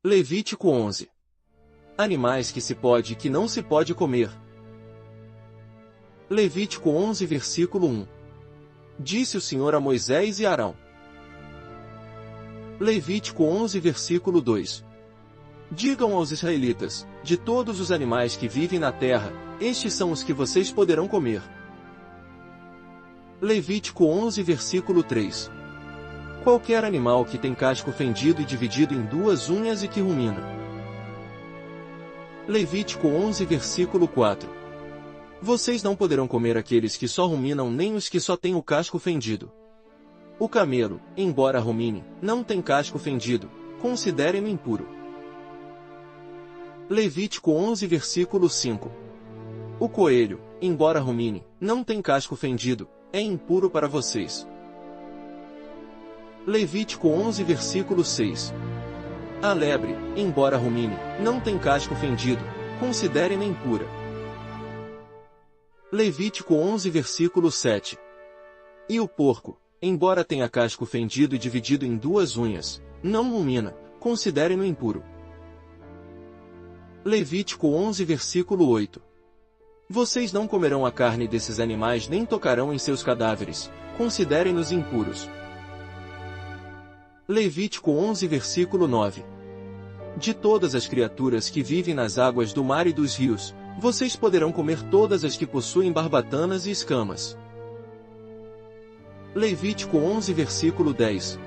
Levítico 11. Animais que se pode e que não se pode comer. Levítico 11 versículo 1. Disse o Senhor a Moisés e Arão. Levítico 11 versículo 2. Digam aos israelitas, de todos os animais que vivem na terra, estes são os que vocês poderão comer. Levítico 11 versículo 3. Qualquer animal que tem casco fendido e dividido em duas unhas e que rumina. Levítico 11 versículo 4. Vocês não poderão comer aqueles que só ruminam nem os que só têm o casco fendido. O camelo, embora rumine, não tem casco fendido, considerem-no impuro. Levítico 11 versículo 5. O coelho, embora rumine, não tem casco fendido, é impuro para vocês. Levítico 11 versículo 6. A lebre, embora rumine, não tem casco fendido, considerem-na impura. Levítico 11 versículo 7. E o porco, embora tenha casco fendido e dividido em duas unhas, não rumina, considerem-no impuro. Levítico 11 versículo 8. Vocês não comerão a carne desses animais nem tocarão em seus cadáveres, considerem-nos impuros. Levítico 11 versículo 9. De todas as criaturas que vivem nas águas do mar e dos rios, vocês poderão comer todas as que possuem barbatanas e escamas. Levítico 11 versículo 10.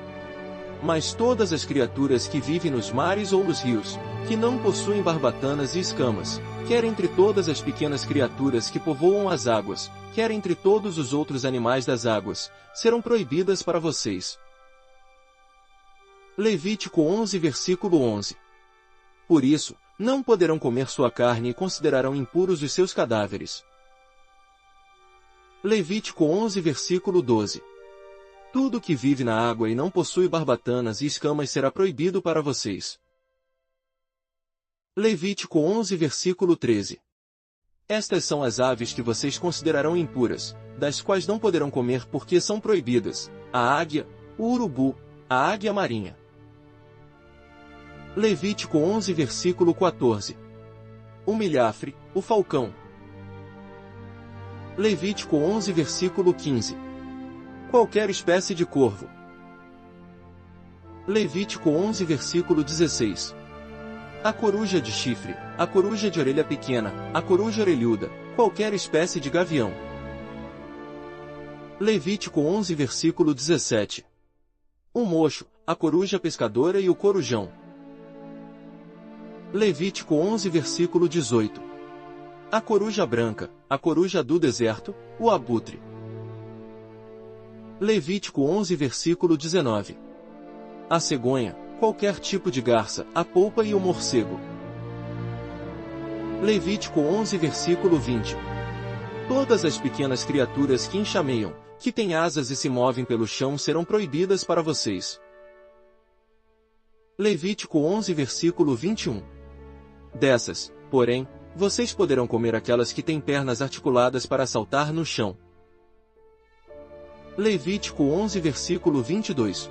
Mas todas as criaturas que vivem nos mares ou nos rios, que não possuem barbatanas e escamas, quer entre todas as pequenas criaturas que povoam as águas, quer entre todos os outros animais das águas, serão proibidas para vocês. Levítico 11 versículo 11. Por isso, não poderão comer sua carne e considerarão impuros os seus cadáveres. Levítico 11 versículo 12. Tudo que vive na água e não possui barbatanas e escamas será proibido para vocês. Levítico 11 versículo 13. Estas são as aves que vocês considerarão impuras, das quais não poderão comer porque são proibidas: a águia, o urubu, a águia marinha. Levítico 11 versículo 14. O milhafre, o falcão. Levítico 11 versículo 15. Qualquer espécie de corvo. Levítico 11 versículo 16. A coruja de chifre, a coruja de orelha pequena, a coruja orelhuda, qualquer espécie de gavião. Levítico 11 versículo 17. O mocho, a coruja pescadora e o corujão. Levítico 11 versículo 18. A coruja branca, a coruja do deserto, o abutre. Levítico 11 versículo 19. A cegonha, qualquer tipo de garça, a polpa e o morcego. Levítico 11 versículo 20. Todas as pequenas criaturas que enxameiam, que têm asas e se movem pelo chão serão proibidas para vocês. Levítico 11 versículo 21. Dessas, porém, vocês poderão comer aquelas que têm pernas articuladas para saltar no chão. Levítico 11 versículo 22.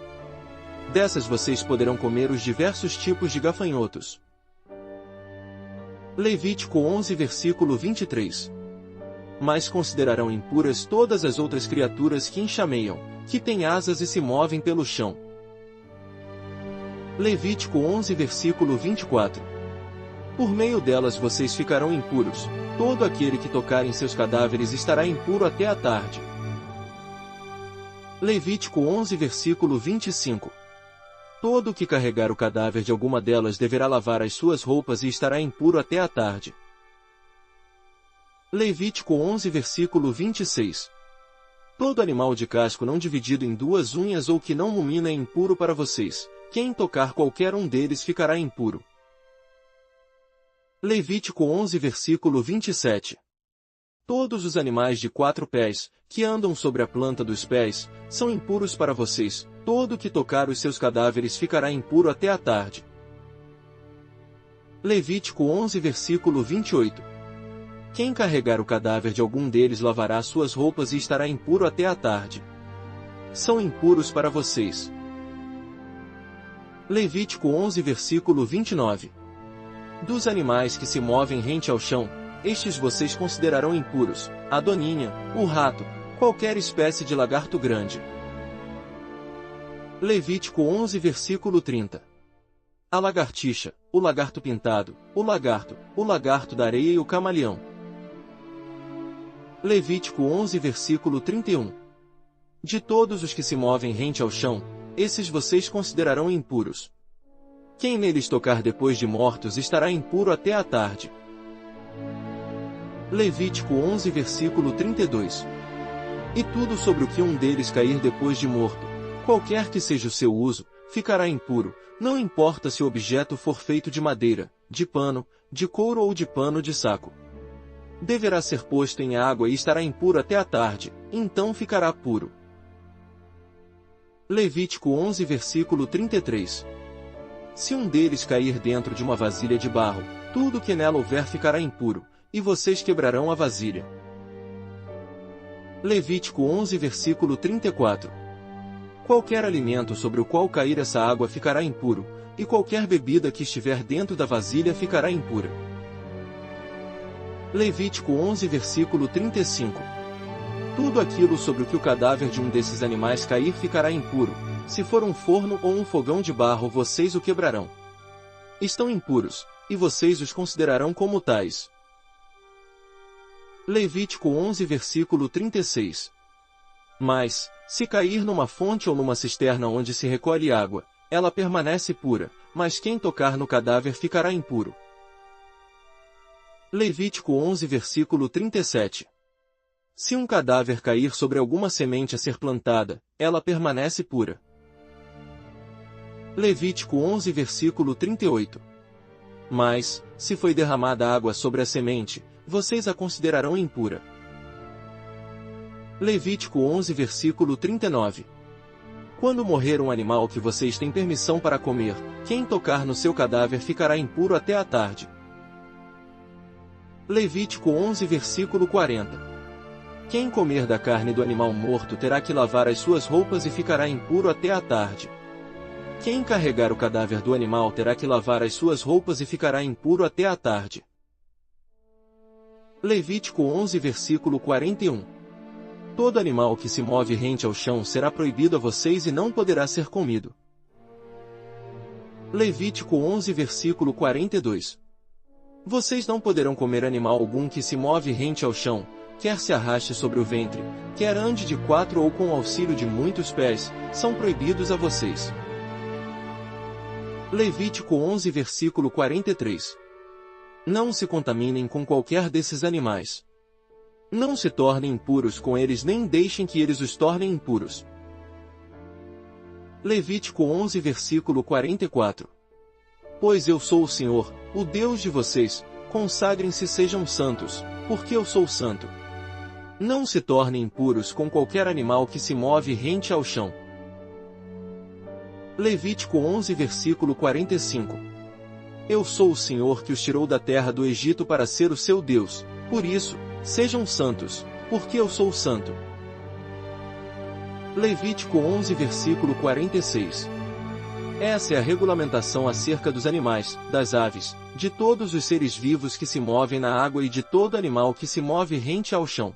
Dessas vocês poderão comer os diversos tipos de gafanhotos. Levítico 11 versículo 23. Mas considerarão impuras todas as outras criaturas que enxameiam, que têm asas e se movem pelo chão. Levítico 11 versículo 24. Por meio delas vocês ficarão impuros, todo aquele que tocar em seus cadáveres estará impuro até a tarde. Levítico 11 versículo 25. Todo o que carregar o cadáver de alguma delas deverá lavar as suas roupas e estará impuro até a tarde. Levítico 11 versículo 26. Todo animal de casco não dividido em duas unhas ou que não rumina é impuro para vocês, quem tocar qualquer um deles ficará impuro. Levítico 11 versículo 27. Todos os animais de 4 pés, que andam sobre a planta dos pés, são impuros para vocês, todo que tocar os seus cadáveres ficará impuro até a tarde. Levítico 11 versículo 28. Quem carregar o cadáver de algum deles lavará suas roupas e estará impuro até a tarde. São impuros para vocês. Levítico 11 versículo 29. Dos animais que se movem rente ao chão, estes vocês considerarão impuros: a doninha, o rato, qualquer espécie de lagarto grande. Levítico 11 versículo 30. A lagartixa, o lagarto pintado, o lagarto da areia e o camaleão. Levítico 11 versículo 31. De todos os que se movem rente ao chão, esses vocês considerarão impuros. Quem neles tocar depois de mortos estará impuro até a tarde. Levítico 11 versículo 32. E tudo sobre o que um deles cair depois de morto, qualquer que seja o seu uso, ficará impuro, não importa se o objeto for feito de madeira, de pano, de couro ou de pano de saco. Deverá ser posto em água e estará impuro até a tarde, então ficará puro. Levítico 11 versículo 33. Se um deles cair dentro de uma vasilha de barro, tudo que nela houver ficará impuro, e vocês quebrarão a vasilha. Levítico 11 versículo 34. Qualquer alimento sobre o qual cair essa água ficará impuro, e qualquer bebida que estiver dentro da vasilha ficará impura. Levítico 11 versículo 35. Tudo aquilo sobre o que o cadáver de um desses animais cair ficará impuro. Se for um forno ou um fogão de barro, vocês o quebrarão. Estão impuros, e vocês os considerarão como tais. Levítico 11 versículo 36. Mas, se cair numa fonte ou numa cisterna onde se recolhe água, ela permanece pura, mas quem tocar no cadáver ficará impuro. Levítico 11 versículo 37. Se um cadáver cair sobre alguma semente a ser plantada, ela permanece pura. Levítico 11 versículo 38. Mas, se foi derramada água sobre a semente, vocês a considerarão impura. Levítico 11 versículo 39. Quando morrer um animal que vocês têm permissão para comer, quem tocar no seu cadáver ficará impuro até a tarde. Levítico 11 versículo 40. Quem comer da carne do animal morto terá que lavar as suas roupas e ficará impuro até a tarde. Quem carregar o cadáver do animal terá que lavar as suas roupas e ficará impuro até a tarde. Levítico 11 versículo 41. Todo animal que se move rente ao chão será proibido a vocês e não poderá ser comido. Levítico 11 versículo 42. Vocês não poderão comer animal algum que se move rente ao chão, quer se arraste sobre o ventre, quer ande de 4 ou com auxílio de muitos pés, são proibidos a vocês. Levítico 11 versículo 43. Não se contaminem com qualquer desses animais. Não se tornem impuros com eles nem deixem que eles os tornem impuros. Levítico 11 versículo 44. Pois eu sou o Senhor, o Deus de vocês, consagrem-se e sejam santos, porque eu sou santo. Não se tornem impuros com qualquer animal que se move rente ao chão. Levítico 11 versículo 45. Eu sou o Senhor que os tirou da terra do Egito para ser o seu Deus, por isso, sejam santos, porque eu sou santo. Levítico 11 versículo 46. Essa é a regulamentação acerca dos animais, das aves, de todos os seres vivos que se movem na água e de todo animal que se move rente ao chão.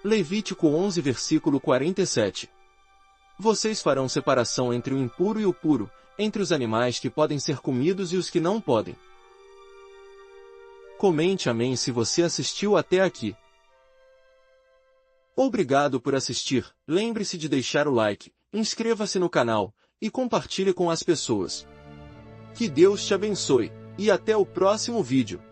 Levítico 11 versículo 47. Vocês farão separação entre o impuro e o puro, entre os animais que podem ser comidos e os que não podem. Comente amém se você assistiu até aqui. Obrigado por assistir, lembre-se de deixar o like, inscreva-se no canal, e compartilhe com as pessoas. Que Deus te abençoe, e até o próximo vídeo.